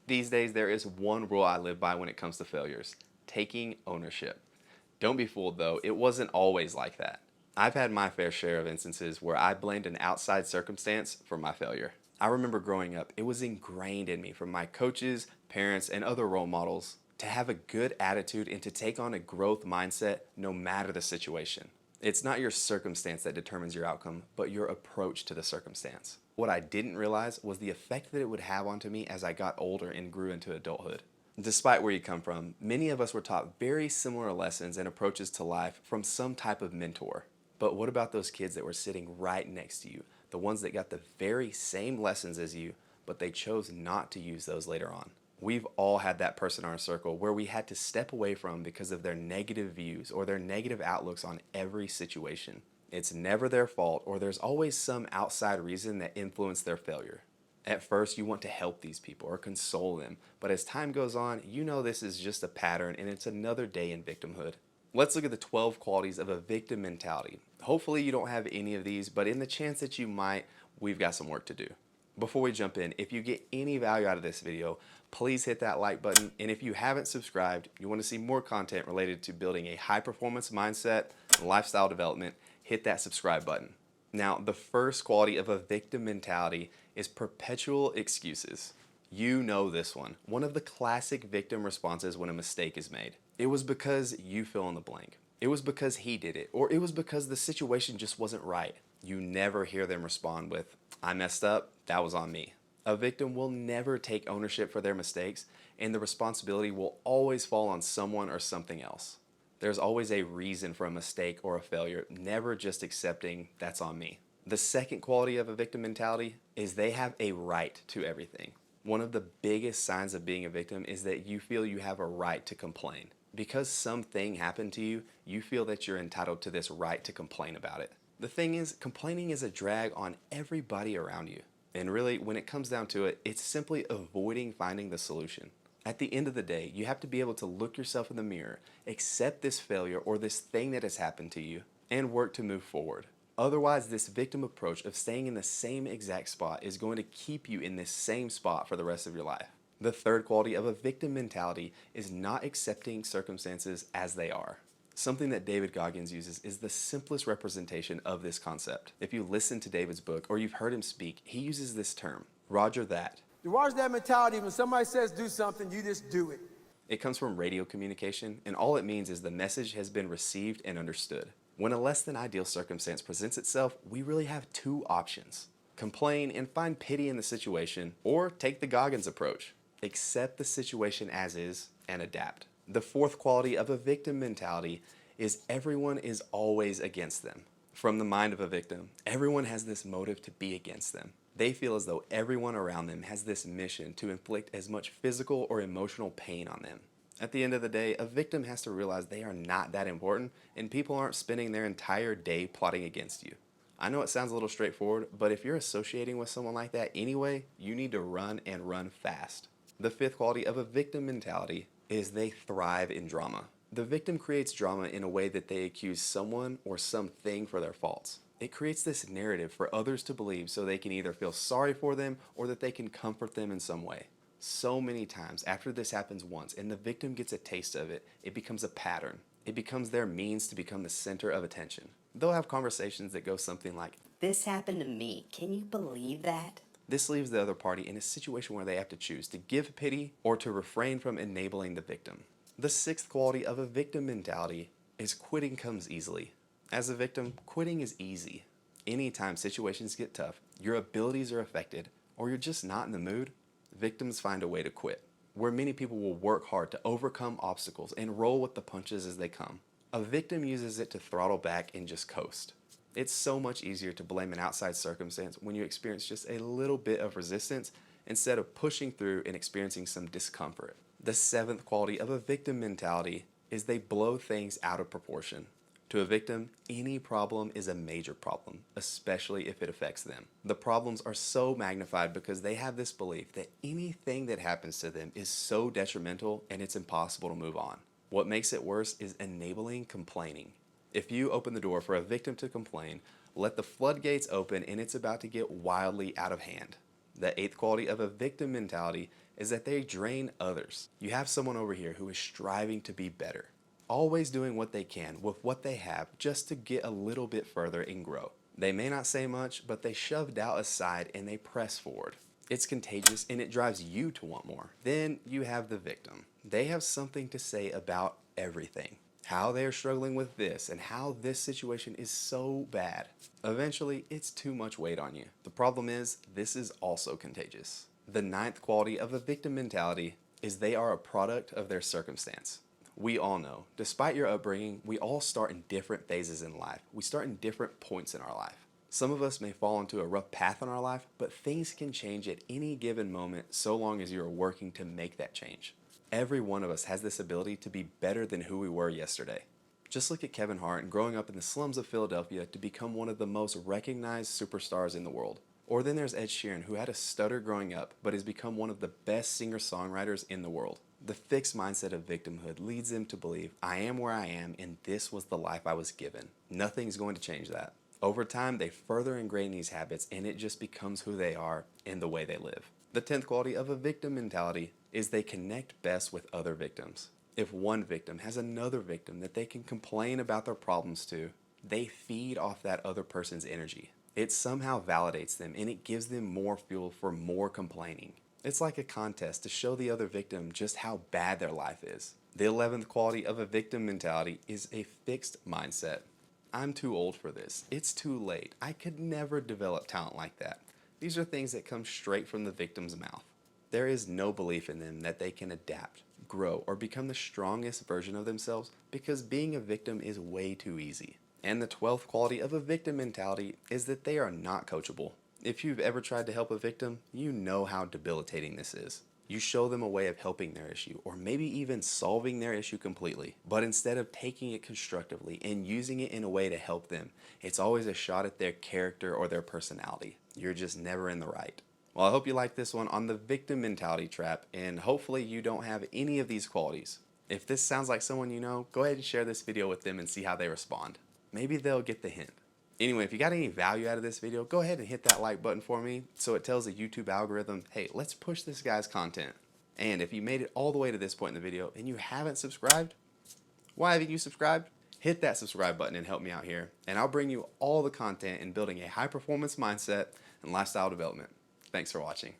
These days, there is one rule I live by when it comes to failures: taking ownership. Don't be fooled though, it wasn't always like that. I've had my fair share of instances where I blamed an outside circumstance for my failure. I remember growing up, it was ingrained in me from my coaches, parents, and other role models to have a good attitude and to take on a growth mindset no matter the situation. It's not your circumstance that determines your outcome, but your approach to the circumstance. What I didn't realize was the effect that it would have onto me as I got older and grew into adulthood. Despite where you come from, many of us were taught very similar lessons and approaches to life from some type of mentor. But what about those kids that were sitting right next to you? The ones that got the very same lessons as you, but they chose not to use those later on. We've all had that person in our circle where we had to step away from because of their negative views or their negative outlooks on every situation. It's never their fault, or there's always some outside reason that influenced their failure. At first, you want to help these people or console them, but as time goes on, you know this is just a pattern and it's another day in victimhood. Let's look at the 12 qualities of a victim mentality. Hopefully you don't have any of these, but in the chance that you might, we've got some work to do. Before we jump in, if you get any value out of this video, please hit that like button. And if you haven't subscribed, you want to see more content related to building a high performance mindset and lifestyle development, hit that subscribe button. Now, the first quality of a victim mentality is perpetual excuses. You know this one. One of the classic victim responses when a mistake is made. It was because you fill in the blank. It was because he did it, or it was because the situation just wasn't right. You never hear them respond with, "I messed up, that was on me." A victim will never take ownership for their mistakes, and the responsibility will always fall on someone or something else. There's always a reason for a mistake or a failure, never just accepting that's on me. The second quality of a victim mentality is they have a right to everything. One of the biggest signs of being a victim is that you feel you have a right to complain. Because something happened to you, you feel that you're entitled to this right to complain about it. The thing is, complaining is a drag on everybody around you. And really, when it comes down to it, it's simply avoiding finding the solution. At the end of the day, you have to be able to look yourself in the mirror, accept this failure or this thing that has happened to you, and work to move forward. Otherwise, this victim approach of staying in the same exact spot is going to keep you in this same spot for the rest of your life. The third quality of a victim mentality is not accepting circumstances as they are. Something that David Goggins uses is the simplest representation of this concept. If you listen to David's book or you've heard him speak, he uses this term, Roger that. You watch that mentality, when somebody says do something, you just do it. It comes from radio communication, and all it means is the message has been received and understood. When a less than ideal circumstance presents itself, we really have two options: complain and find pity in the situation, or take the Goggins approach. Accept the situation as is and adapt. The fourth quality of a victim mentality is everyone is always against them. From the mind of a victim, everyone has this motive to be against them. They feel as though everyone around them has this mission to inflict as much physical or emotional pain on them. At the end of the day, a victim has to realize they are not that important and people aren't spending their entire day plotting against you. I know it sounds a little straightforward, but if you're associating with someone like that anyway, you need to run and run fast. The fifth quality of a victim mentality is they thrive in drama. The victim creates drama in a way that they accuse someone or something for their faults. It creates this narrative for others to believe so they can either feel sorry for them or that they can comfort them in some way. So many times after this happens once and the victim gets a taste of it, it becomes a pattern. It becomes their means to become the center of attention. They'll have conversations that go something like, "This happened to me. Can you believe that?" This leaves the other party in a situation where they have to choose to give pity or to refrain from enabling the victim. The sixth quality of a victim mentality is quitting comes easily. As a victim, quitting is easy. Anytime situations get tough, your abilities are affected, or you're just not in the mood, victims find a way to quit. Where many people will work hard to overcome obstacles and roll with the punches as they come, a victim uses it to throttle back and just coast. It's so much easier to blame an outside circumstance when you experience just a little bit of resistance instead of pushing through and experiencing some discomfort. The seventh quality of a victim mentality is they blow things out of proportion. To a victim, any problem is a major problem, especially if it affects them. The problems are so magnified because they have this belief that anything that happens to them is so detrimental and it's impossible to move on. What makes it worse is enabling complaining. If you open the door for a victim to complain, let the floodgates open and it's about to get wildly out of hand. The eighth quality of a victim mentality is that they drain others. You have someone over here who is striving to be better, always doing what they can with what they have just to get a little bit further and grow. They may not say much, but they shove doubt aside and they press forward. It's contagious and it drives you to want more. Then you have the victim. They have something to say about everything. How they are struggling with this and how this situation is so bad. Eventually, it's too much weight on you. The problem is, this is also contagious. The ninth quality of a victim mentality is they are a product of their circumstance. We all know, despite your upbringing, we all start in different phases in life. We start in different points in our life. Some of us may fall into a rough path in our life, but things can change at any given moment so long as you are working to make that change. Every one of us has this ability to be better than who we were yesterday. Just look at Kevin Hart and growing up in the slums of Philadelphia to become one of the most recognized superstars in the world. Or then there's Ed Sheeran, who had a stutter growing up, but has become one of the best singer-songwriters in the world. The fixed mindset of victimhood leads them to believe, I am where I am and this was the life I was given. Nothing's going to change that. Over time, they further ingrain these habits and it just becomes who they are and the way they live. The 10th quality of a victim mentality is they connect best with other victims. If one victim has another victim that they can complain about their problems to, they feed off that other person's energy. It somehow validates them and it gives them more fuel for more complaining. It's like a contest to show the other victim just how bad their life is. The 11th quality of a victim mentality is a fixed mindset. I'm too old for this. It's too late. I could never develop talent like that. These are things that come straight from the victim's mouth. There is no belief in them that they can adapt, grow, or become the strongest version of themselves because being a victim is way too easy. And the 12th quality of a victim mentality is that they are not coachable. If you've ever tried to help a victim, you know how debilitating this is. You show them a way of helping their issue, or maybe even solving their issue completely. But instead of taking it constructively and using it in a way to help them, it's always a shot at their character or their personality. You're just never in the right. Well, I hope you like this one on the victim mentality trap, and hopefully you don't have any of these qualities. If this sounds like someone you know, go ahead and share this video with them and see how they respond. Maybe they'll get the hint. Anyway, if you got any value out of this video, go ahead and hit that like button for me so it tells the YouTube algorithm, hey, let's push this guy's content. And if you made it all the way to this point in the video and you haven't subscribed, why haven't you subscribed? Hit that subscribe button and help me out here. And I'll bring you all the content in building a high performance mindset and lifestyle development. Thanks for watching.